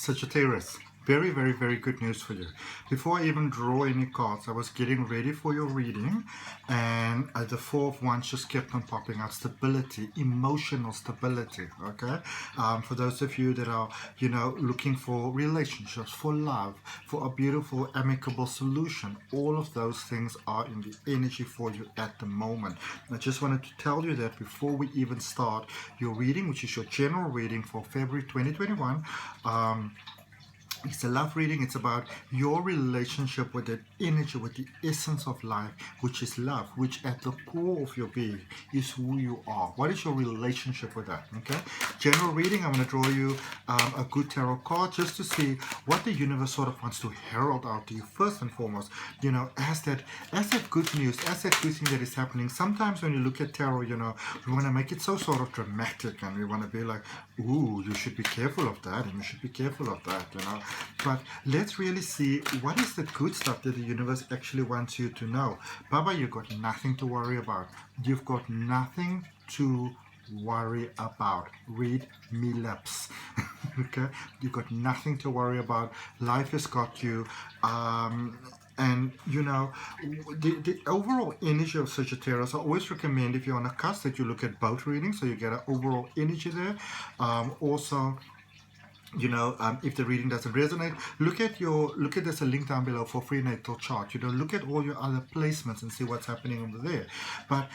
Sagittarius, very, very, very good news for you. Before I even draw any cards, I was getting ready for your reading, and the Four of Wands just kept on popping out. Stability, emotional stability, okay? For those of you that are, looking for relationships, for love, for a beautiful, amicable solution, all of those things are in the energy for you at the moment. I just wanted to tell you that before we even start your reading, which is your general reading for February 2021, it's a love reading. It's about your relationship with that energy, with the essence of life, which is love, which at the core of your being is who you are. What is your relationship with that? Okay. General reading. I'm going to draw you a good tarot card just to see what the universe sort of wants to herald out to you first and foremost. As that good news, as that good thing that is happening. Sometimes when you look at tarot, we want to make it so sort of dramatic, and we want to be like, ooh, you should be careful of that, and you should be careful of that, But let's really see what is the good stuff that the universe actually wants you to know. Baba, you've got nothing to worry about. You've got nothing to worry about. Read me lips. Okay? You've got nothing to worry about. Life has got you. And the overall energy of Sagittarius, I always recommend, if you're on a cusp, that you look at both readings so you get an overall energy there. Also, if the reading doesn't resonate, look at there's a link down below for free natal chart. Look at all your other placements and see what's happening over there. But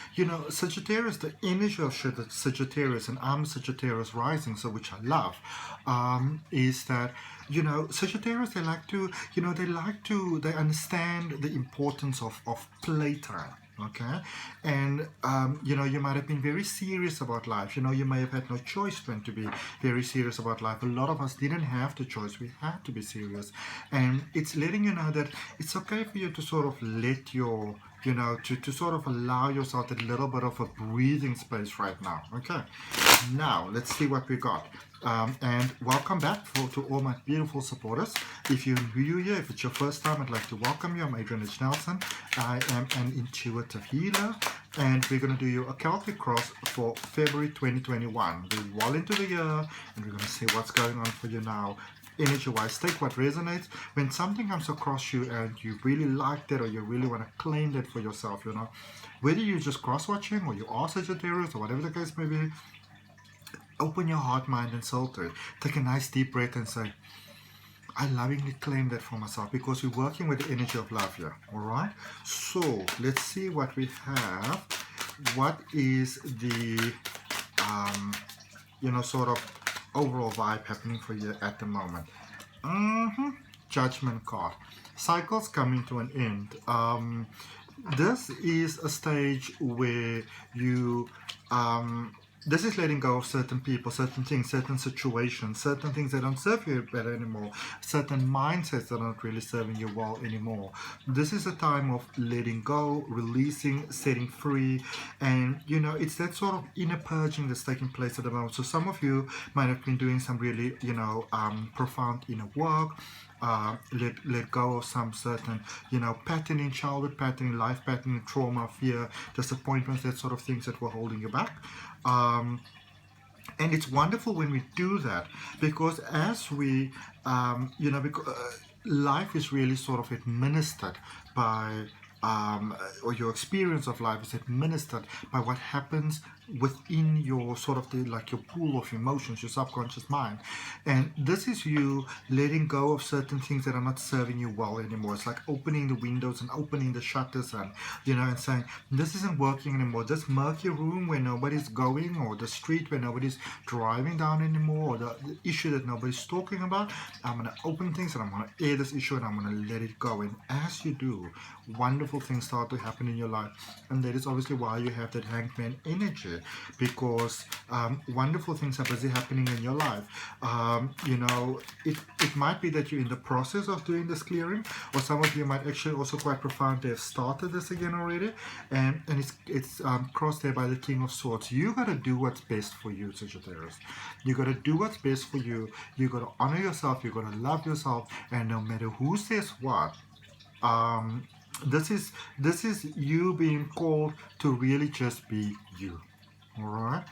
Sagittarius, the energy of Sagittarius, and I'm Sagittarius rising, so which I love, is that Sagittarius, they understand the importance of playtime. Okay, and you might have been very serious about life. You may have had no choice when to be very serious about life. A lot of us didn't have the choice. We had to be serious, and it's letting you know that it's okay for you to sort of let your to sort of allow yourself a little bit of a breathing space right now. Okay, now let's see what we got. And welcome back to all my beautiful supporters. If you're new here, if it's your first time, I'd like to welcome you. I'm Adrian H. I am an intuitive healer, and we're going to do you a Celtic cross for February 2021. We're well into the year, and we're going to see what's going on for you now. Energy-wise, take what resonates. When something comes across you and you really like that, or you really want to claim that for yourself, whether you're just cross-watching or you are Sagittarius or whatever the case may be, open your heart, mind, and soul to it. Take a nice deep breath and say, I lovingly claim that for myself, because we're working with the energy of love here. All right. So let's see what we have. What is the sort of overall vibe happening for you at the moment? Judgment card. Cycles coming to an end. This is a stage where you this is letting go of certain people, certain things, certain situations, certain things that don't serve you better anymore, certain mindsets that are not really serving you well anymore. This is a time of letting go, releasing, setting free, and it's that sort of inner purging that's taking place at the moment. So some of you might have been doing some really profound inner work. Let go of some certain patterning, childhood patterning, life patterning, trauma, fear, disappointments, that sort of things that were holding you back. And it's wonderful when we do that, because as we life is really sort of administered by or your experience of life is administered by what happens within your sort of your pool of emotions, your subconscious mind. And this is you letting go of certain things that are not serving you well anymore. It's like opening the windows and opening the shutters and and saying, this isn't working anymore. This murky room where nobody's going, or the street where nobody's driving down anymore, or the issue that nobody's talking about, I'm going to open things and I'm going to air this issue and I'm going to let it go. And as you do, wonderful things start to happen in your life. And that is obviously why you have that hangman energy, because wonderful things are busy happening in your life. It might be that you're in the process of doing this clearing, or some of you might actually also quite profoundly have started this again already, and it's crossed there by the King of Swords. You got to do what's best for you, Sagittarius. You got to do what's best for you. You got to honor yourself. You got to love yourself, and no matter who says what, this is you being called to really just be you. All right.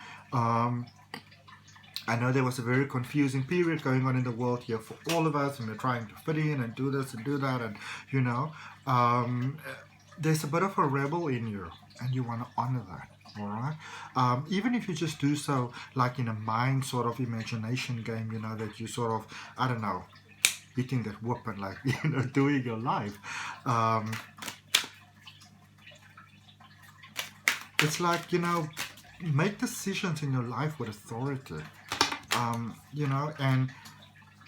I know there was a very confusing period going on in the world here for all of us, and we're trying to fit in and do this and do that, and you know, there's a bit of a rebel in you, and you want to honor that. All right, even if you just do so like in a mind sort of imagination game, you know, that you sort of, I don't know, eating that whoop and like, you know, doing your life. It's like, you know, make decisions in your life with authority. You know, and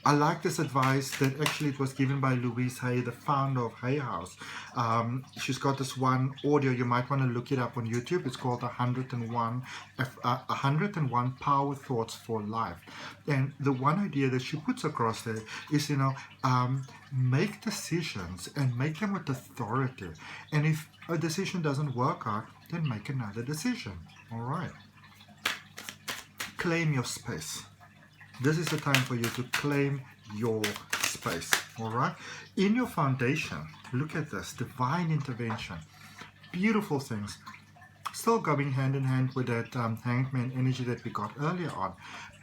I like this advice that actually it was given by Louise Hay, the founder of Hay House. She's got this one audio, you might want to look it up on YouTube. It's called 101 Power Thoughts for Life. And the one idea that she puts across there is, you know, make decisions and make them with authority. And if a decision doesn't work out, then make another decision. All right. Claim your space. This is the time for you to claim your space, all right? In your foundation, look at this, divine intervention. Beautiful things. Still going hand in hand with that Hanged Man energy that we got earlier on.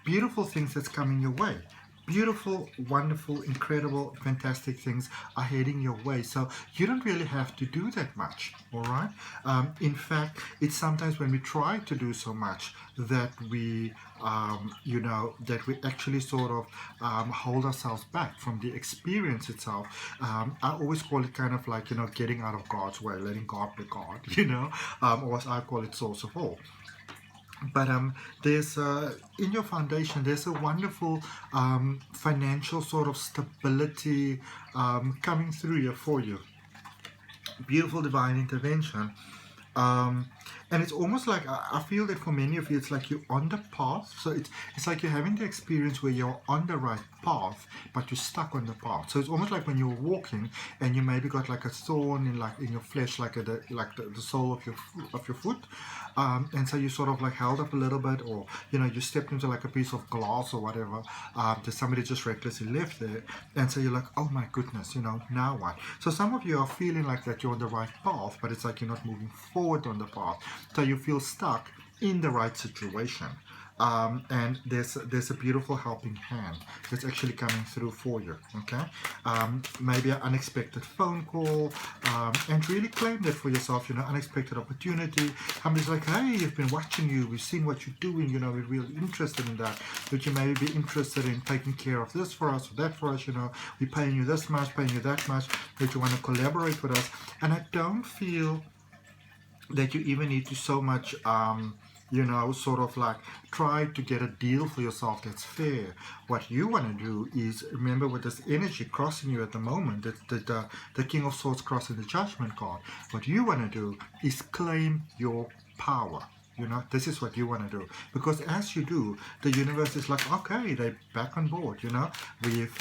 Beautiful things that's coming your way. Beautiful, wonderful, incredible, fantastic things are heading your way. So you don't really have to do that much, all right? In fact, it's sometimes when we try to do so much that we, you know, that we actually sort of hold ourselves back from the experience itself. I always call it kind of like, you know, getting out of God's way, letting God be God, you know, or as I call it, source of all. But there's in your foundation there's a wonderful financial sort of stability coming through here for you. Beautiful divine intervention. And it's almost like I feel that for many of you it's like you're on the path. So it's like you're having the experience where you're on the right path but you're stuck on the path. So it's almost like when you're walking and you maybe got like a thorn in your flesh, like the sole of your foot, and so you sort of like held up a little bit, or you know, you stepped into like a piece of glass or whatever that somebody just recklessly left there, and so you're like, oh my goodness, you know, now what? So some of you are feeling like that you're on the right path, but it's like you're not moving forward on the path. So you feel stuck in the right situation. And there's a beautiful helping hand that's actually coming through for you, okay? Maybe an unexpected phone call, and really claim that for yourself, you know, unexpected opportunity. Somebody's like, hey, we've been watching you, we've seen what you're doing, you know, we're really interested in that. Would you maybe be interested in taking care of this for us or that for us, you know, we're paying you this much, paying you that much, that you want to collaborate with us. And I don't feel that you even need to so much you know, sort of like try to get a deal for yourself that's fair. What you want to do is, remember, with this energy crossing you at the moment, the King of Swords crossing the Judgment card, what you want to do is claim your power. You know, this is what you want to do, because as you do, the universe is like, okay, they're back on board. You know, we've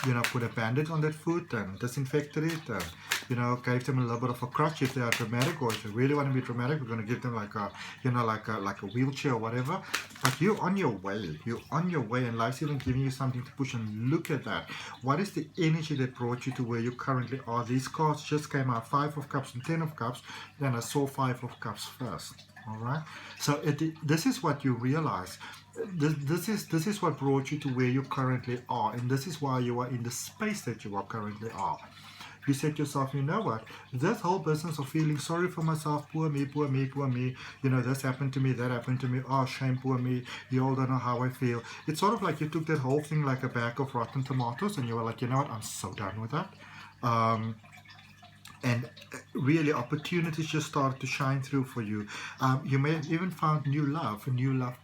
you know, put a bandage on that foot and disinfected it, and you know, gave them a little bit of a crutch if they are dramatic, or if they really want to be dramatic, we're going to give them like a, you know, like a wheelchair or whatever. But you're on your way. You're on your way, and life's even giving you something to push. And look at that. What is the energy that brought you to where you currently are? These cards just came out, 5 of Cups and 10 of Cups. Then I saw 5 of Cups first. All right. So this is what you realize. This is what brought you to where you currently are, and this is why you are in the space that you are currently are. You said to yourself, you know what, this whole business of feeling sorry for myself, poor me, poor me, poor me, you know, this happened to me, that happened to me, oh shame, poor me, you all don't know how I feel. It's sort of like you took that whole thing like a bag of rotten tomatoes and you were like, you know what, I'm so done with that. And really opportunities just started to shine through for you. You may have even found new love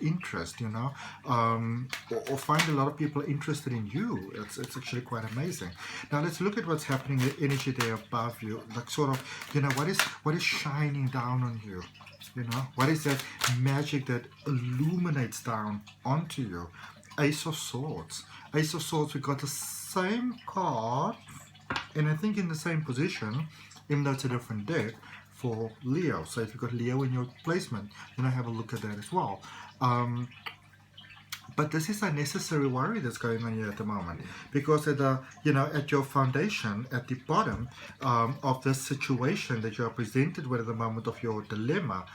interest, you know, or find a lot of people interested in you. It's actually quite amazing. Now let's look at what's happening, the energy there above you, like sort of, you know, what is shining down on you, you know, what is that magic that illuminates down onto you? Ace of Swords. Ace of Swords, we got the same card, and I think in the same position, even though it's a different deck, for Leo. So if you've got Leo in your placement, then I have a look at that as well. But this is a necessary worry that's going on here at the moment, because at the, you know, at your foundation, at the bottom of this situation that you are presented with at the moment of your dilemma,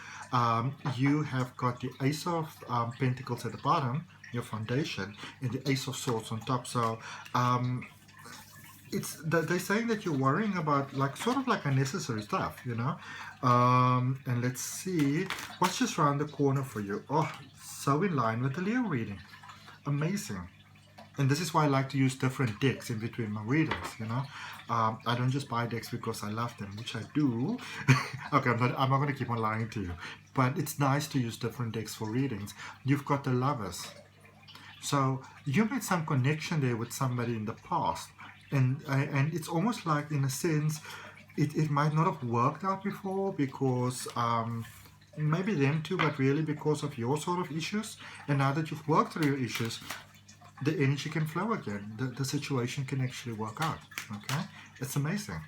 you have got the Ace of Pentacles at the bottom, your foundation, and the Ace of Swords on top. So they're saying that you're worrying about like sort of like unnecessary stuff, you know. And let's see what's just around the corner for you. Oh, so in line with the Leo reading. Amazing. And this is why I like to use different decks in between my readings, you know. I don't just buy decks because I love them, which I do. Okay, I'm not going to keep on lying to you, but it's nice to use different decks for readings. You've got the Lovers, so you made some connection there with somebody in the past, and it's almost like, in a sense, it might not have worked out before because maybe them too, but really because of your sort of issues. And now that you've worked through your issues, the energy can flow again. The situation can actually work out. Okay, it's amazing.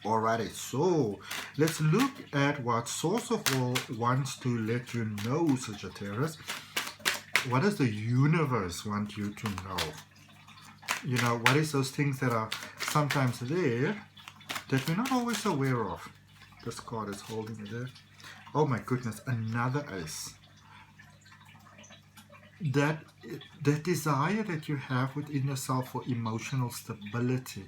Alrighty, so let's look at what Source of All wants to let you know, Sagittarius. What does the universe want you to know? You know, what is those things that are sometimes there that we're not always aware of? This card is holding it there. Oh my goodness, another Ace. That desire that you have within yourself for emotional stability,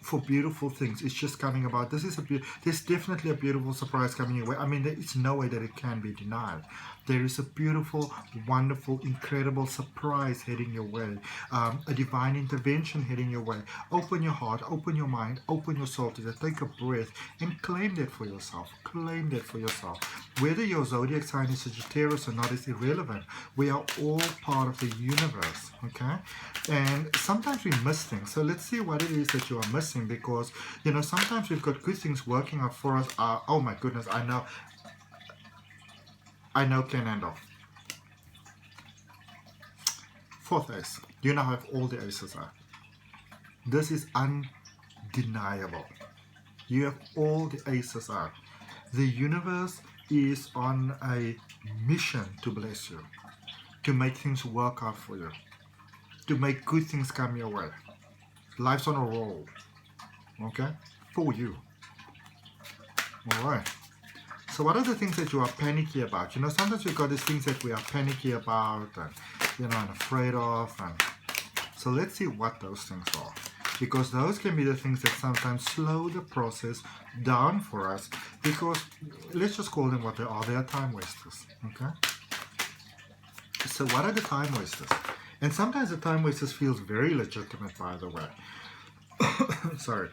for beautiful things, it's just coming about. There's definitely a beautiful surprise coming your way. I mean, there is no way that it can be denied. There is a beautiful, wonderful, incredible surprise heading your way, a divine intervention heading your way. Open your heart, open your mind, open your soul to that. Take a breath and claim that for yourself. Claim that for yourself. Whether your zodiac sign is Sagittarius or not is irrelevant. We are all part of the universe, okay? And sometimes we miss things. So let's see what it is that you are missing, because, you know, sometimes we've got good things working out for us. Oh my goodness, I know can handle. Fourth Ace. You now have all the Aces out. This is undeniable. You have all the Aces out. The universe is on a mission to bless you, to make things work out for you, to make good things come your way. Life's on a roll, okay, for you. All right. So what are the things that you are panicky about? You know, sometimes we've got these things that we are panicky about and, you know, and afraid of. And so let's see what those things are, because those can be the things that sometimes slow the process down for us, because let's just call them what they are. They are time wasters, okay? So what are the time wasters? And sometimes the time wasters feels very legitimate, by the way. Sorry.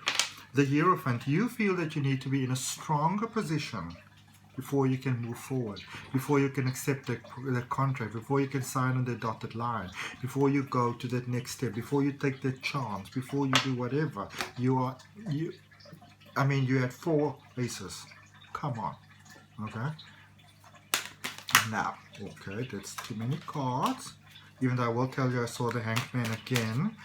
The Hierophant, you feel that you need to be in a stronger position before you can move forward, before you can accept the contract, before you can sign on the dotted line, before you go to that next step, before you take that chance, before you do whatever. You had 4 Aces. Come on. Okay? Now, okay, that's too many cards. Even though I will tell you I saw the Hanged Man again.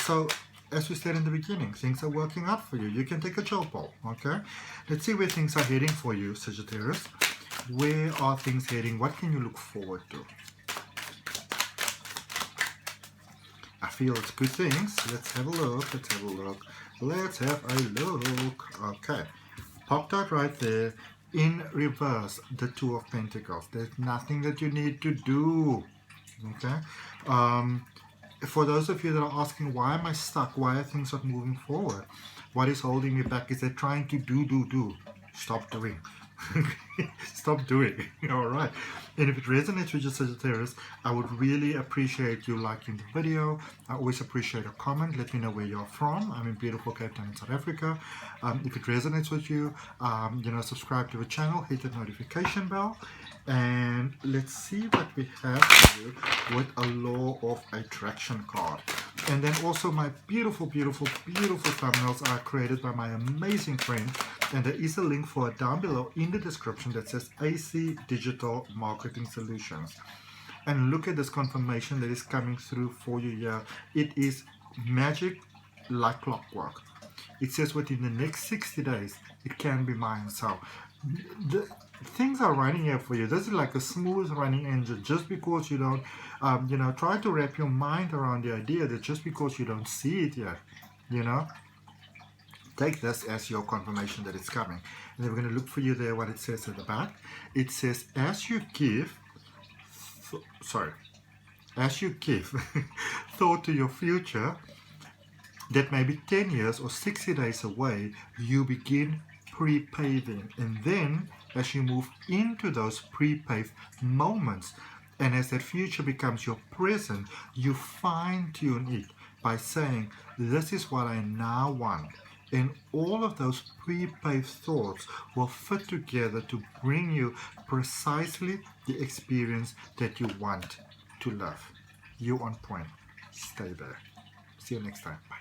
So, as we said in the beginning, things are working out for you. You can take a chill poll, okay? Let's see where things are heading for you, Sagittarius. Where are things heading? What can you look forward to? I feel it's good things. Let's have a look. Let's have a look. Let's have a look. Okay. Popped out right there. In reverse, the Two of Pentacles. There's nothing that you need to do. Okay? For those of you that are asking, why am I stuck? Why are things not moving forward? What is holding me back? Is they're trying to do. Stop doing. Stop doing. All right. And if it resonates with you, Sagittarius, I would really appreciate you liking the video. I always appreciate a comment. Let me know where you're from. I'm in beautiful Cape Town in South Africa. If it resonates with you, subscribe to the channel, hit the notification bell. And let's see what we have here with a Law of Attraction card. And then also my beautiful, beautiful, beautiful thumbnails are created by my amazing friend. And there is a link for it down below in the description that says AC Digital Marketing Solutions. And look at this confirmation that is coming through for you here. It is magic like clockwork. It says within the next 60 days, it can be mine. So the things are running here for you. This is like a smooth running engine. Just because you don't, try to wrap your mind around the idea that just because you don't see it yet, take this as your confirmation that it's coming. And then we're going to look for you there what it says at the back. It says, as you give thought to your future that may be 10 years or 60 days away, you begin pre-paving. And then as you move into those pre-paved moments, and as that future becomes your present, you fine-tune it by saying, this is what I now want. And all of those pre-paved thoughts will fit together to bring you precisely the experience that you want to live. You on point. Stay there. See you next time. Bye.